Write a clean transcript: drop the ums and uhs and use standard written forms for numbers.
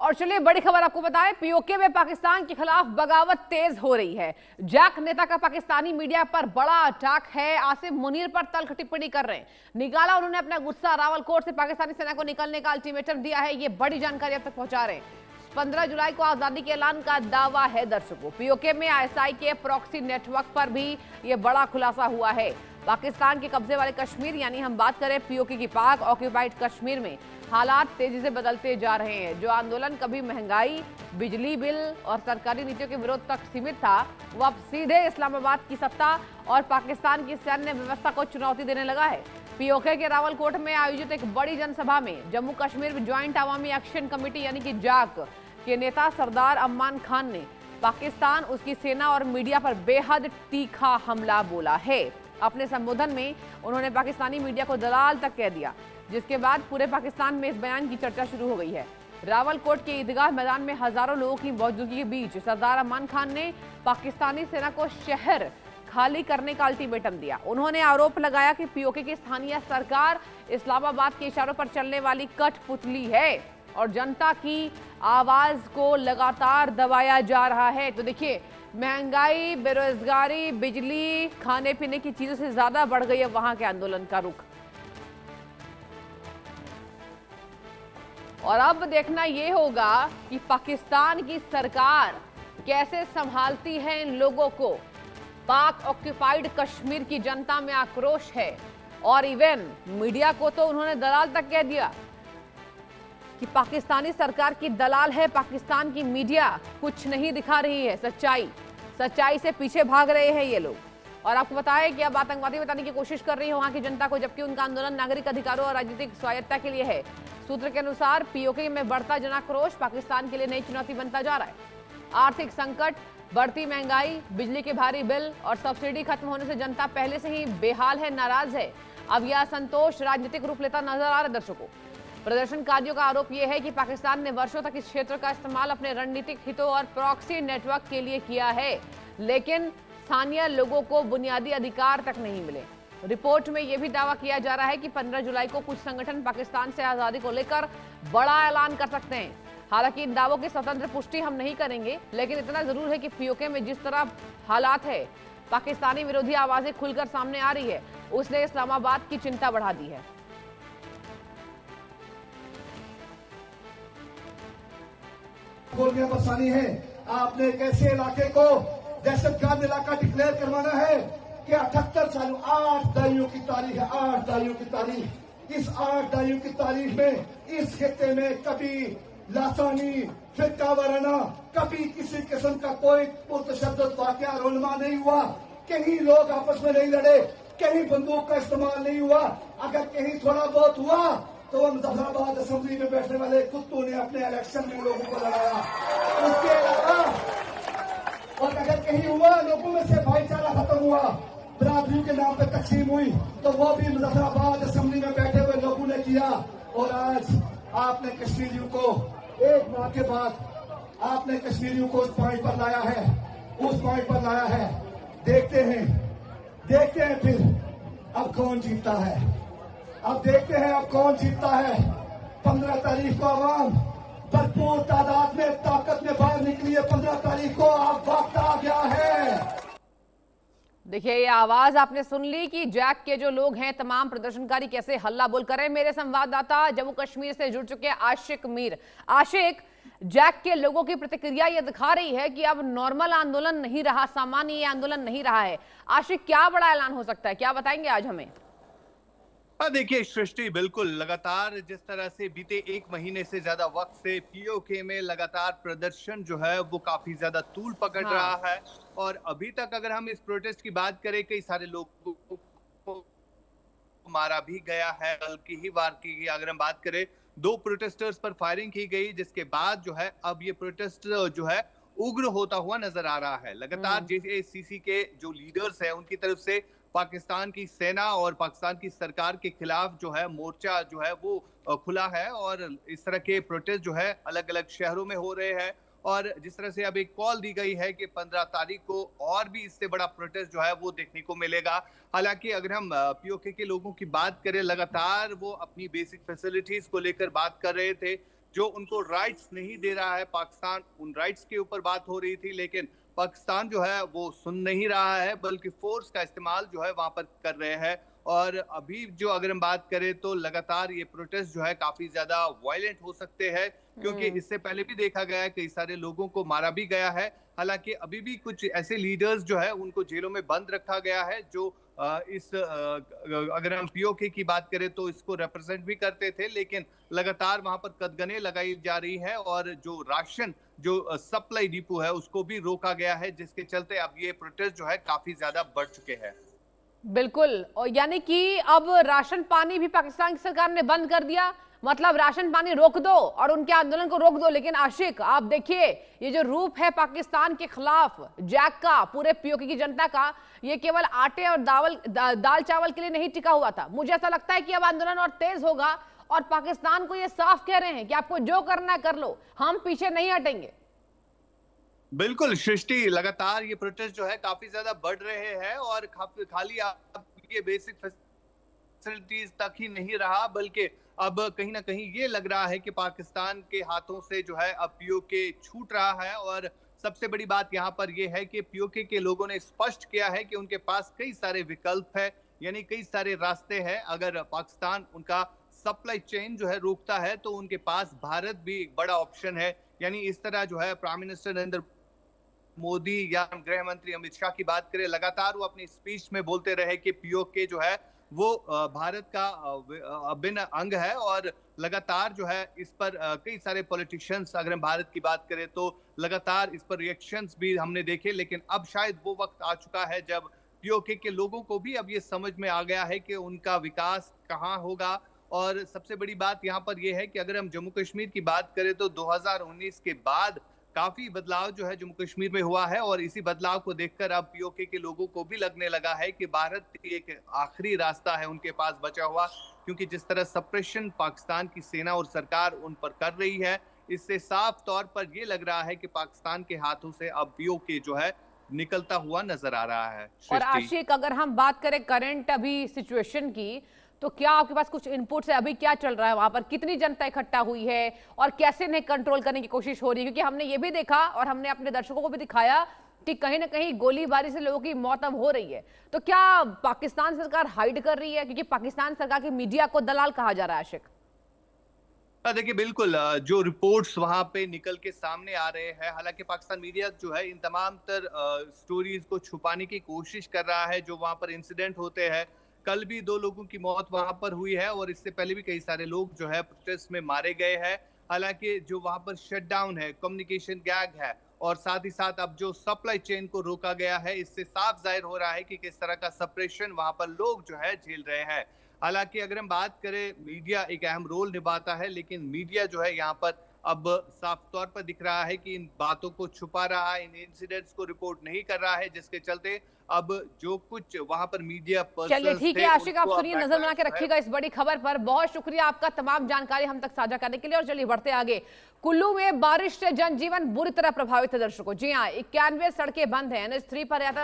और चलिए बड़ी खबर आपको बताएं, पीओके में पाकिस्तान के खिलाफ बगावत तेज हो रही है। जैक नेता का पाकिस्तानी मीडिया पर बड़ा अटैक है। आसिफ मुनीर पर तल्ख टिप्पणी कर रहे हैं। निकाला उन्होंने अपना गुस्सा। रावलकोट से पाकिस्तानी सेना को निकलने का अल्टीमेटम दिया है। ये बड़ी जानकारी अब तक पहुंचा रहे हैं। 15 जुलाई को आजादी के ऐलान का दावा है दर्शकों। पीओके में आईएसआई के प्रॉक्सी नेटवर्क पर भी ये बड़ा खुलासा हुआ है। पाकिस्तान के कब्जे वाले कश्मीर यानी हम बात करें पीओके की पाक ऑक्यूपाइड कश्मीर में हालात तेजी से बदलते जा रहे हैं। जो आंदोलन कभी महंगाई, बिजली बिल और सरकारी नीतियों के विरोध तक सीमित था, वो अब सीधे इस्लामाबाद की सत्ता और पाकिस्तान की सैन्य व्यवस्था को चुनौती देने लगा है। पीओके के रावलकोट में आयोजित एक बड़ी जनसभा में जम्मू कश्मीर ज्वाइंट अवामी एक्शन कमेटी यानी कि जाक के नेता सरदार अम्मान खान ने पाकिस्तान, उसकी सेना और मीडिया पर बेहद तीखा हमला बोला है। अपने संबोधन में उन्होंने पाकिस्तानी मीडिया को दलाल तक कह दिया, जिसके बाद पूरे पाकिस्तान में इस बयान की चर्चा शुरू हो गई है। रावलकोट के ईदगाह मैदान में हजारों लोगों की मौजूदगी के बीच सरदार अम्मान खान ने पाकिस्तानी सेना को शहर खाली करने का अल्टीमेटम दिया। उन्होंने आरोप लगाया कि पीओके की स्थानीय सरकार इस्लामाबाद के इशारों पर चलने वाली कठपुतली है और जनता की आवाज को लगातार दबाया जा रहा है। तो देखिए, महंगाई, बेरोजगारी, बिजली, खाने पीने की चीजों से ज्यादा बढ़ गई है वहां के आंदोलन का रुख। और अब देखना यह होगा कि पाकिस्तान की सरकार कैसे संभालती है इन लोगों को। पाक ऑक्यूपाइड कश्मीर की जनता में आक्रोश है और इवन मीडिया को तो उन्होंने दलाल तक कह दिया कि पाकिस्तानी सरकार की दलाल है। पाकिस्तान की मीडिया कुछ नहीं दिखा रही है, सच्चाई से पीछे भाग रहे हैं ये लोग। और आपको बताएं कि अब आतंकवादी बताने की कोशिश कर रही है वहां की जनता को, जबकि उनका आंदोलन नागरिक अधिकारों और राजनीतिक स्वायत्तता के लिए है। सूत्र के अनुसार पीओके में बढ़ता जनाक्रोश पाकिस्तान के लिए नई चुनौती बनता जा रहा है। आर्थिक संकट, बढ़ती महंगाई, बिजली के भारी बिल और सब्सिडी खत्म होने से जनता पहले से ही बेहाल है, नाराज है। अब यह असंतोष राजनीतिक रूप लेता नजर आ रहा है दर्शकों। प्रदर्शनकारियों का आरोप यह है कि पाकिस्तान ने वर्षों तक इस क्षेत्र का इस्तेमाल अपने रणनीतिक हितों और प्रॉक्सी नेटवर्क के लिए किया है, लेकिन स्थानीय लोगों को बुनियादी अधिकार तक नहीं मिले। रिपोर्ट में यह भी दावा किया जा रहा है कि 15 जुलाई को कुछ संगठन पाकिस्तान से आजादी को लेकर बड़ा ऐलान कर सकते हैं। हालांकि इन दावों की स्वतंत्र पुष्टि हम नहीं करेंगे, लेकिन इतना जरूर है कि पीओके में जिस तरह हालात है, पाकिस्तानी विरोधी आवाजें खुलकर सामने आ रही है, उसने इस्लामाबाद की चिंता बढ़ा दी है। गोलियां बरसानी है। आपने एक ऐसे इलाके को दहशतगर्द इलाका डिक्लेयर करवाना है कि 78 सालों 8 दहाइयों की तारीख है, 8 दहाइयों की तारीख। इस 8 दहाइयों की तारीख में इस खित्ते में कभी लासानी, फिरका वाराना, कभी किसी किस्म का कोई पुरतशद्दुद वाकया रोनमा नहीं हुआ। कहीं लोग आपस में नहीं लड़े, कहीं बंदूक का इस्तेमाल नहीं हुआ। अगर कहीं थोड़ा बहुत हुआ तो वो मुजफ्फराबाद असेंबली में बैठने वाले कुत्तों ने अपने इलेक्शन में लोगों को लड़ाया। उसके अलावा और अगर कहीं हुआ लोगों में से भाईचारा खत्म हुआ, बरादरियों के नाम पर तकसीम हुई, तो वो भी मुजफ्फराबाद असेंबली में बैठे हुए लोगों ने किया। और आज आपने कश्मीरियों को एक माह के बाद आपने कश्मीरियों को उस पॉइंट पर लाया है, उस पॉइंट पर लाया है। देखते हैं फिर अब कौन जीतता है। अब देखते हैं अब कौन जीतता है। 15 तारीख को आवाम भरपूर तादाद में ताकत में बाहर निकली है। 15 तारीख को अब वक्त आ गया है। देखिए, ये आवाज आपने सुन ली कि जैक के जो लोग हैं, तमाम प्रदर्शनकारी कैसे हल्ला बोल कर रहे हैं। मेरे संवाददाता जम्मू कश्मीर से जुड़ चुके हैं आशिक मीर। आशिक, जैक के लोगों की प्रतिक्रिया ये दिखा रही है कि अब नॉर्मल आंदोलन नहीं रहा, सामान्य ये आंदोलन नहीं रहा है। आशिक, क्या बड़ा ऐलान हो सकता है, क्या बताएंगे आज हमें? देखिए सृष्टि, बिल्कुल लगातार जिस तरह से बीते 1 महीने से ज्यादा वक्त से पीओके में लगातार प्रदर्शन जो है वो काफी ज्यादा तूल पकड़ रहा है। और अभी तक अगर हम इस प्रोटेस्ट की बात करें, कई सारे लोगों को मारा भी गया है। कल की ही वार की अगर हम बात करें, 2 प्रोटेस्टर्स पर फायरिंग की गई, जिसके बाद जो है अब ये प्रोटेस्ट जो है उग्र होता हुआ नजर आ रहा है। लगातार जेएसीसी के जो लीडर्स हैं उनकी तरफ से पाकिस्तान की सेना और पाकिस्तान की सरकार के खिलाफ जो है मोर्चा जो है वो खुला है। और इस तरह के प्रोटेस्ट जो है अलग अलग शहरों में हो रहे हैं। और जिस तरह से अब एक कॉल दी गई है कि 15 तारीख को और भी इससे बड़ा प्रोटेस्ट जो है वो देखने को मिलेगा। हालांकि अगर हम पीओके के लोगों की बात करें, लगातार वो अपनी बेसिक फैसिलिटीज को लेकर बात कर रहे थे। जो उनको राइट्स नहीं दे रहा है पाकिस्तान, उन राइट्स के ऊपर बात हो रही थी, लेकिन पाकिस्तान जो है वो सुन नहीं रहा है, बल्कि फोर्स का इस्तेमाल जो है वहां पर कर रहे हैं। और अभी जो अगर हम बात करें तो लगातार ये प्रोटेस्ट जो है काफी ज्यादा वायलेंट हो सकते हैं, क्योंकि इससे पहले भी देखा गया है कई सारे लोगों को मारा भी गया है। हालांकि अभी भी कुछ ऐसे लीडर्स जो है उनको जेलों में बंद रखा गया है, जो अगर हम पीओके की बात करें तो इसको रिप्रेजेंट भी करते थे, लेकिन लगातार वहां पर कदगने लगाई जा रही है और जो राशन जो सप्लाई डिपो है उसको भी रोका गया है, जिसके चलते अब ये प्रोटेस्ट जो है काफी ज्यादा बढ़ चुके हैं। बिल्कुल, और यानी कि अब राशन पानी भी पाकिस्तान की सरकार ने बंद कर दिया। मतलब राशन पानी रोक दो और उनके आंदोलन को रोक दो। लेकिन आशिक, आप देखिए ये जो रूप है पाकिस्तान के खिलाफ जैक का, पूरे पीओके की जनता का, ये केवल आटे और दाल चावल के लिए नहीं टिका हुआ था। मुझे ऐसा लगता है कि अब आंदोलन और तेज होगा और पाकिस्तान को ये साफ कह रहे हैं कि आपको जो करना है कर लो, हम पीछे नहीं हटेंगे। बिल्कुल सृष्टि, लगातार ये प्रोटेस्ट जो है काफी ज्यादा बढ़ रहे हैं और खाली आप ये बेसिक फैसिलिटीज तक ही नहीं रहा, बल्कि अब कहीं ना कहीं ये लग रहा है कि पाकिस्तान के हाथों से जो है अब पीओके छूट रहा है। और सबसे बड़ी बात यहाँ पर यह है कि पीओके के लोगों ने स्पष्ट किया है कि उनके पास कई सारे विकल्प है, यानी कई सारे रास्ते हैं। अगर पाकिस्तान उनका सप्लाई चेन जो है रोकता है तो उनके पास भारत भी एक बड़ा ऑप्शन है। यानी इस तरह जो है प्राइम मिनिस्टर नरेंद्र मोदी या गृह मंत्री अमित शाह की बात करें, लगातार वो अपनी स्पीच में बोलते रहे कि पीओके जो है वो भारत का अभिन्न अंग है। और लगातार जो है इस पर कई सारे पॉलिटिशियंस, अगर हम भारत की बात करें तो लगातार इस पर रिएक्शंस भी हमने देखे। लेकिन अब शायद वो वक्त आ चुका है जब पीओके के लोगों को भी अब ये समझ में आ गया है कि उनका विकास कहाँ होगा। और सबसे बड़ी बात यहाँ पर यह है कि अगर हम जम्मू कश्मीर की बात करें तो 2019 के बाद काफी बदलाव जो है जम्मू कश्मीर में हुआ है, और इसी बदलाव को देखकर अब पीओके के लोगों को भी लगने लगा है कि भारत एक आखिरी रास्ता है उनके पास बचा हुआ। क्योंकि जिस तरह सप्रेशन पाकिस्तान की सेना और सरकार उन पर कर रही है, इससे साफ तौर पर यह लग रहा है कि पाकिस्तान के हाथों से अब पीओके जो है निकलता हुआ नजर आ रहा है। और आशिक, अगर हम बात करें करंट अभी सिचुएशन की, तो क्या आपके पास कुछ इनपुट्स है? अभी क्या चल रहा है वहां पर, कितनी जनता इकट्ठा हुई है और कैसे इन्हें कंट्रोल करने की कोशिश हो रही है? क्योंकि हमने ये भी देखा और हमने अपने दर्शकों को भी दिखाया कि कहीं ना कहीं गोलीबारी से लोगों की मौत अब हो रही है। तो क्या पाकिस्तान सरकार हाइड कर रही है? क्योंकि पाकिस्तान सरकार की मीडिया को दलाल कहा जा रहा है। आशिक, देखिए बिल्कुल, जो रिपोर्ट्स वहां पे निकल के सामने आ रहे हैं, हालांकि पाकिस्तान मीडिया जो है इन तमाम स्टोरीज को छुपाने की कोशिश कर रहा है जो वहां पर इंसिडेंट होते हैं। कल भी 2 लोगों की मौत वहां पर हुई है और इससे पहले भी कई सारे लोग जो है प्रोटेस्ट में मारे गए हैं। हालांकि जो वहां पर शटडाउन है, कम्युनिकेशन गैग है, और साथ ही साथ अब जो सप्लाई चेन को रोका गया है, इससे साफ जाहिर हो रहा है कि किस तरह का सप्रेशन वहां पर लोग जो है झेल रहे हैं। हालांकि अगर हम बात करें, मीडिया एक अहम रोल निभाता है, लेकिन मीडिया जो है यहाँ पर अब साफ तौर पर दिख रहा है कि इन बातों को छुपा रहा है, इन इंसिडेंट्स को रिपोर्ट नहीं कर रहा है, जिसके चलते अब जो कुछ वहां पर मीडिया पर्सन्स चलिए ठीक है आशिक, आप सुनिए, नजर बना के है। रखिएगा इस बड़ी खबर पर। बहुत शुक्रिया आपका तमाम जानकारी हम तक साझा करने के लिए। और चलिए बढ़ते आगे। कुल्लू में बारिश से जनजीवन बुरी तरह प्रभावित है दर्शकों। जी हाँ, 91 सड़कें बंद हैं। NH3 पर यातायात